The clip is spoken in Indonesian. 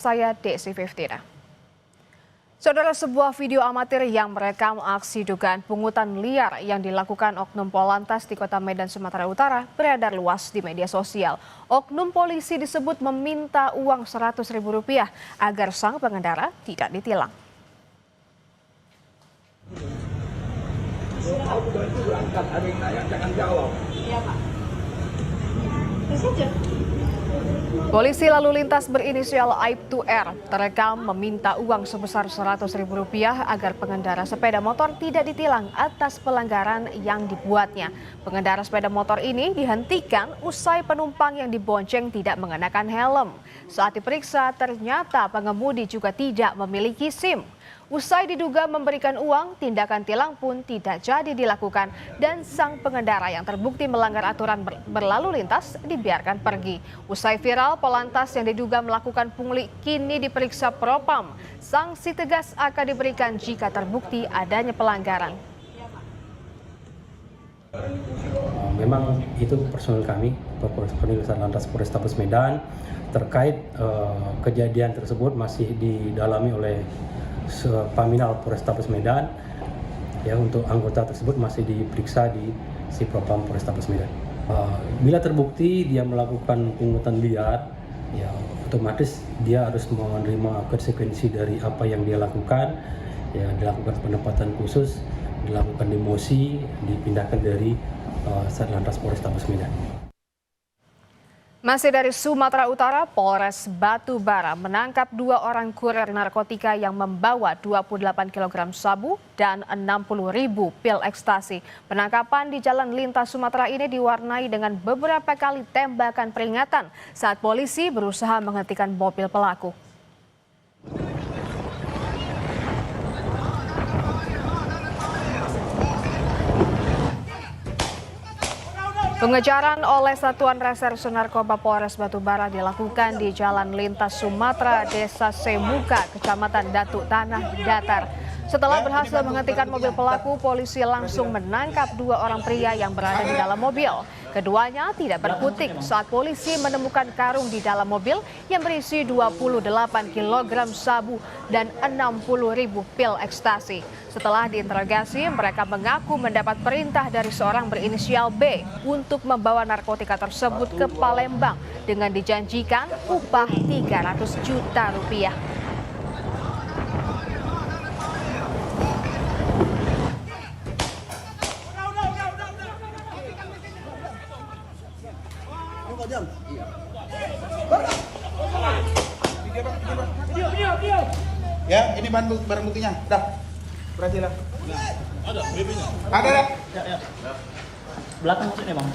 Saya Desi Fiftina. Saudara, sebuah video amatir yang merekam aksi dugaan pungutan liar yang dilakukan Oknum Polantas di Kota Medan, Sumatera Utara beredar luas di media sosial. Oknum polisi disebut meminta uang Rp100.000 agar sang pengendara tidak ditilang. Polisi lalu lintas berinisial Aib2R terekam meminta uang sebesar Rp100.000 agar pengendara sepeda motor tidak ditilang atas pelanggaran yang dibuatnya. Pengendara sepeda motor ini dihentikan usai penumpang yang dibonceng tidak mengenakan helm. Saat diperiksa ternyata pengemudi juga tidak memiliki SIM. Usai diduga memberikan uang, tindakan tilang pun tidak jadi dilakukan dan sang pengendara yang terbukti melanggar aturan berlalu lintas dibiarkan pergi. Usai viral, Polantas yang diduga melakukan pungli kini diperiksa Propam. Sanksi tegas akan diberikan jika terbukti adanya pelanggaran. Memang itu personil kami, personil Satlantas Polrestabes Medan, terkait kejadian tersebut masih didalami oleh Paminal Polrestabes Medan. Ya, untuk anggota tersebut masih diperiksa di Propam Polrestabes Medan. Bila terbukti dia melakukan pungutan liar, ya otomatis dia harus menerima konsekuensi dari apa yang dia lakukan. Ya, dilakukan penempatan khusus, dilakukan demosi, dipindahkan dari Satlantas Polrestabes Medan. Masih dari Sumatera Utara, Polres Batubara menangkap 2 orang kurir narkotika yang membawa 28 kg sabu dan 60.000 pil ekstasi. Penangkapan di Jalan Lintas Sumatera ini diwarnai dengan beberapa kali tembakan peringatan saat polisi berusaha menghentikan mobil pelaku. Pengejaran oleh Satuan Reserse Narkoba Polres Batubara dilakukan di Jalan Lintas Sumatera, Desa Semuka, Kecamatan Datuk Tanah Datar. Setelah berhasil menghentikan mobil pelaku, polisi langsung menangkap 2 orang pria yang berada di dalam mobil. Keduanya tidak berkutik saat polisi menemukan karung di dalam mobil yang berisi 28 kg sabu dan 60.000 pil ekstasi. Setelah diinterogasi, mereka mengaku mendapat perintah dari seorang berinisial B untuk membawa narkotika tersebut ke Palembang dengan dijanjikan upah Rp300 juta. Ya, ini barang buktinya. Dah. Berhasil lah. Ada BB-nya. Ada. Ya. Belakang maksudnya, Bang.